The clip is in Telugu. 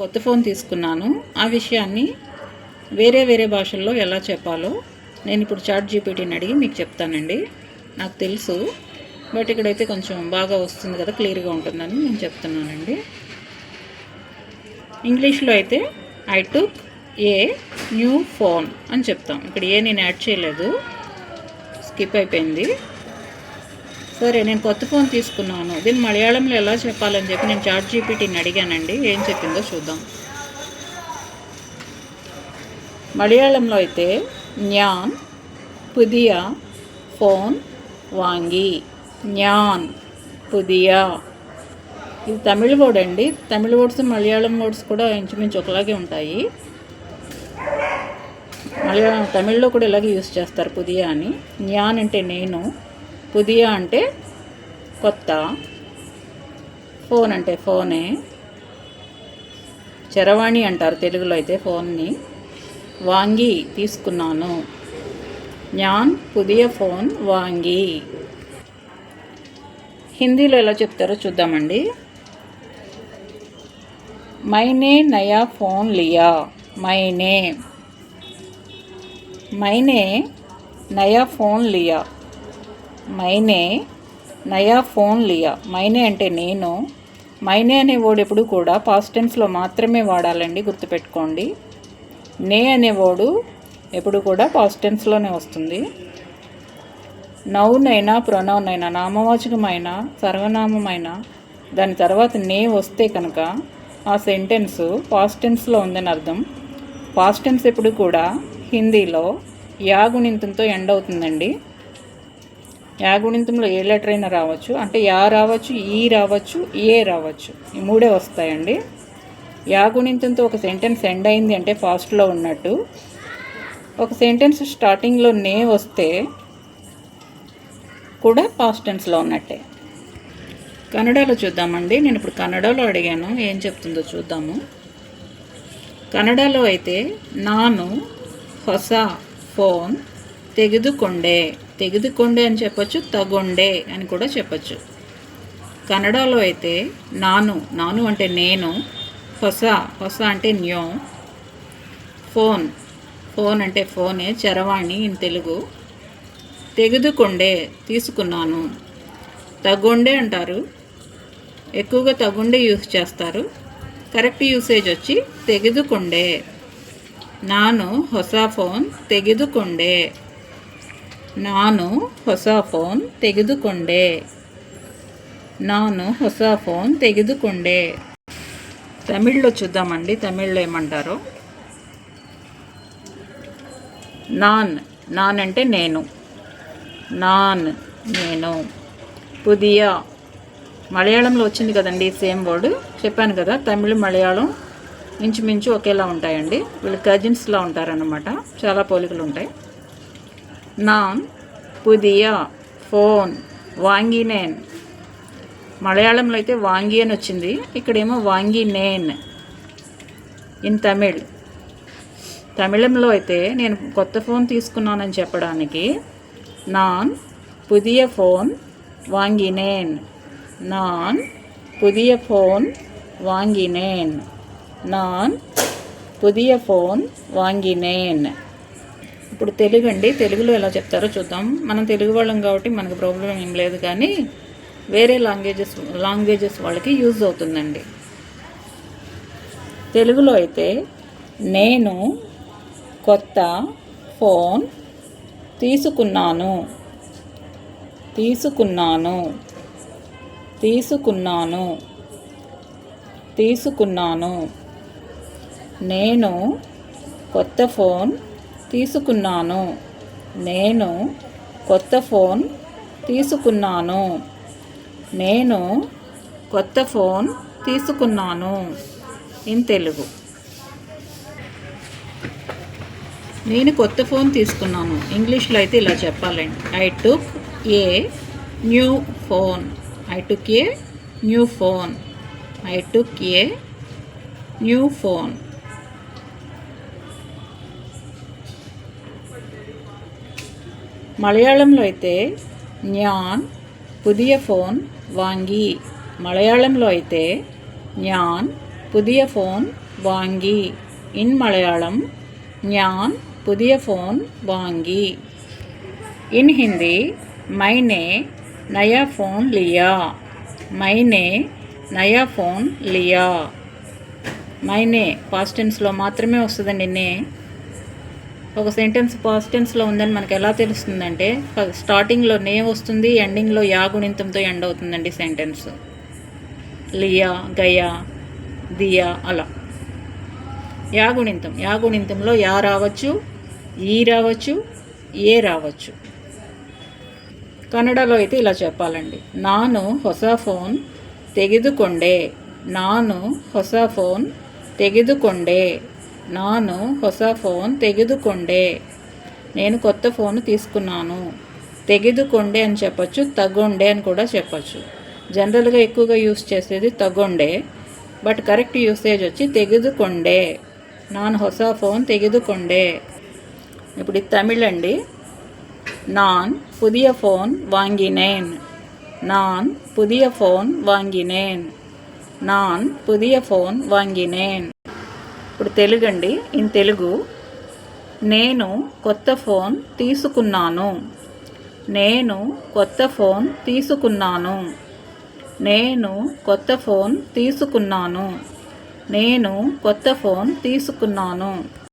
కొత్త ఫోన్ తీసుకున్నాను. ఆ విషయాన్ని వేరే భాషల్లో ఎలా చెప్పాలో నేను ఇప్పుడు చాట్ జీపీటీని అడిగి మీకు చెప్తానండి. నాకు తెలుసు, బట్ ఇక్కడైతే కొంచెం బాగా వస్తుంది కదా, క్లియర్గా ఉంటుందని నేను చెప్తున్నానండి. ఇంగ్లీష్లో అయితే I took a new phone అని చెప్తాం. ఇక్కడ ఏ నేను యాడ్ చేయలేదు, స్కిప్ అయిపోయింది. సరే, నేను కొత్త ఫోన్ తీసుకున్నాను, దీన్ని మలయాళంలో ఎలా చెప్పాలని చెప్పి నేను చాట్ జీపీటీని అడిగానండి. ఏం చెప్పిందో చూద్దాం. మలయాళంలో అయితే జ్ఞాన్ పుదియ ఫోన్ వాంగి. జ్ఞాన్ పుదియ, ఇది తమిళ వర్డ్ అండి. తమిళ వర్డ్స్ మలయాళం వర్డ్స్ కూడా ఇంచుమించు ఒకలాగే ఉంటాయి. తమిళ్లో కూడా ఇలాగే యూస్ చేస్తారు పుదియ అని. జ్ఞాన్ అంటే నేను, పుదియ అంటే కొత్త, ఫోన్ అంటే ఫోనే, చరవాణి అంటారు తెలుగులో అయితే ఫోన్ని. వాంగి తీసుకున్నాను, జ్ఞాన్ పుదియ ఫోన్ వాంగి. హిందీలో ఎలా చెప్తారో చూద్దామండి. మైనే నయా ఫోన్ లియా. మైనే నయా ఫోన్ లియా. మైనే నయా ఫోన్ లియా. మైనే అంటే నేను. మైనే అనే వర్డ్ ఎప్పుడు కూడా పాస్ట్ టెన్స్లో మాత్రమే వాడాలండి, గుర్తుపెట్టుకోండి. నే అనే వర్డ్ ఎప్పుడు కూడా పాస్ట్ టెన్స్లోనే వస్తుంది. నౌన్ అయినా ప్రొనౌన్ అయినా, నామవాచకమైన సర్వనామమైన దాని తర్వాత నే వస్తే కనుక ఆ సెంటెన్స్ పాస్ట్ టెన్స్లో ఉందని అర్థం. పాస్ట్ టెన్స్ ఎప్పుడు కూడా హిందీలో యా గుణింతంతో ఎండ్ అవుతుందండి. యా గుణింతంలో ఏ లెటర్ అయినా రావచ్చు, అంటే యా రావచ్చు, ఈ రావచ్చు, ఏ రావచ్చు, ఈ మూడే వస్తాయండి. యా గుణింతంతో ఒక సెంటెన్స్ ఎండ్ అయింది అంటే ఫాస్ట్లో ఉన్నట్టు. ఒక సెంటెన్స్ స్టార్టింగ్లో నే వస్తే కూడా పాస్ట్ టెన్స్లో ఉన్నట్టే. కన్నడలో చూద్దామండి. నేను ఇప్పుడు కన్నడలో అడిగాను, ఏం చెప్తుందో చూద్దాము. కన్నడలో అయితే నాను ಹೊಸ ఫోన్ తెగిదుకొండే. తెగిదుకొండే అని చెప్పచ్చు, తగొండే అని కూడా చెప్పచ్చు. కన్నడలో అయితే నాను అంటే నేను, ಹೊಸ అంటే న్యూ, ఫోన్ అంటే ఫోనే, చరవాణి ఇన్ తెలుగు. తెగిదుకొండే తీసుకున్నాను. తగొండే అంటారు, ఎక్కువగా తగొండే యూస్ చేస్తారు. కరెక్ట్ యూసేజ్ వచ్చి తెగిదుకొండే. ನಾನು ಹೊಸ ಫೋನ್ ತೆಗೆದುಕೊಂಡೆ. ನಾನು ಹೊಸ ಫೋನ್ ತೆಗೆದುಕೊಂಡೆ. ನಾನು ಹೊಸ ఫోన్ తెగిదుకొండే. తమిళ్లో చూద్దామండి, తమిళ్లో ఏమంటారో. నాన్ అంటే నేను. నేను. పుదియ, మలయాళంలో వచ్చింది కదండి సేమ్ వర్డ్. చెప్పాను కదా, తమిళ మలయాళం ఇంచుమించు ఒకేలా ఉంటాయండి. వీళ్ళు కజిన్స్లా ఉంటారన్నమాట, చాలా పోలికలు ఉంటాయి. నాన్ పుదియ ఫోన్ వాంగినేన్. మలయాళంలో అయితే వాంగి అని వచ్చింది, ఇక్కడేమో వాంగినేన్ ఇన్ తమిళంలో అయితే నేను కొత్త ఫోన్ తీసుకున్నానని చెప్పడానికి నాన్ పుదియ ఫోన్ వాంగినేన్. నాన్ పుదియ ఫోన్ వాంగినేన్. నాన్ పుదియ ఫోన్ వాంగినేన్. ఇప్పుడు తెలుగు అండి. తెలుగులో ఎలా చెప్తారో చూద్దాం. మనం తెలుగు వాళ్ళం కాబట్టి మనకు ప్రాబ్లం ఏం లేదు, కానీ వేరే లాంగ్వేజెస్ వాళ్ళకి యూజ్ అవుతుందండి. తెలుగులో అయితే నేను కొత్త ఫోన్ తీసుకున్నాను. నేను కొత్త ఫోన్ తీసుకున్నాను. నేను కొత్త ఫోన్ తీసుకున్నాను. నేను కొత్త ఫోన్ తీసుకున్నాను ఇన్ తెలుగు. నేను కొత్త ఫోన్ తీసుకున్నాను ఇంగ్లీష్లో అయితే ఇలా చెప్పాలండి. I took a new phone. I took a new phone. I took a new phone. మలయాళంలో అయితే జ్ఞాన్ పుదియ ఫోన్ వాంగి. మలయాళంలో అయితే జ్ఞాన్ పుదియ ఫోన్ വാങ്ങി. ഇൻ മലയാളം ഞാൻ പുതിയ ഫോൺ വാങ്ങി. ഇൻ ഹിന്ദി मैंने नया फ़ोन लिया. मैंने नया फ़ोन लिया. मैंने పాస్ట్ టెన్స్లో మాత్రమే వస్తుందండి నే. ఒక సెంటెన్స్ పాస్ట్ టెన్స్లో ఉందని మనకు ఎలా తెలుస్తుందంటే స్టార్టింగ్లో నే వస్తుంది, ఎండింగ్లో యా గుణింతంతో ఎండ్ అవుతుందండి సెంటెన్స్. లియా, గయా, దియా అలా. యా గుణింతంలో యా రావచ్చు, ఈ రావచ్చు, ఏ రావచ్చు. కన్నడలో అయితే ఇలా చెప్పాలండి. నాను ಹೊಸ ಫೋನ್ ತೆಗೆದುಕೊಂಡೆ. ನಾನು ಹೊಸ ಫೋನ್ ತೆಗೆದುಕೊಂಡೆ. ನಾನು ಹೊಸ ఫోన్ తెగెదుకొండే. నేను కొత్త ఫోన్ తీసుకున్నాను. తెగెదుకొండే అని చెప్పచ్చు, తగొండే అని కూడా చెప్పచ్చు. జనరల్గా ఎక్కువగా యూస్ చేసేది తగొండే, బట్ కరెక్ట్ యూసేజ్ వచ్చి తెగెదుకొండే. నాను ಹೊಸ ఫోన్ తెగెదుకొండే. ఇప్పుడు ఇది తమిళ్ అండి. நான் புதிய ஃபோன் வாங்கினேன். நான் புதிய ஃபோன் வாங்கினேன். நான் புதிய ఫోన్ వాంగినేన్. ఇప్పుడు తెలుగు అండి. ఇన్ తెలుగు నేను కొత్త ఫోన్ తీసుకున్నాను. నేను కొత్త ఫోన్ తీసుకున్నాను. నేను కొత్త ఫోన్ తీసుకున్నాను. నేను కొత్త ఫోన్ తీసుకున్నాను.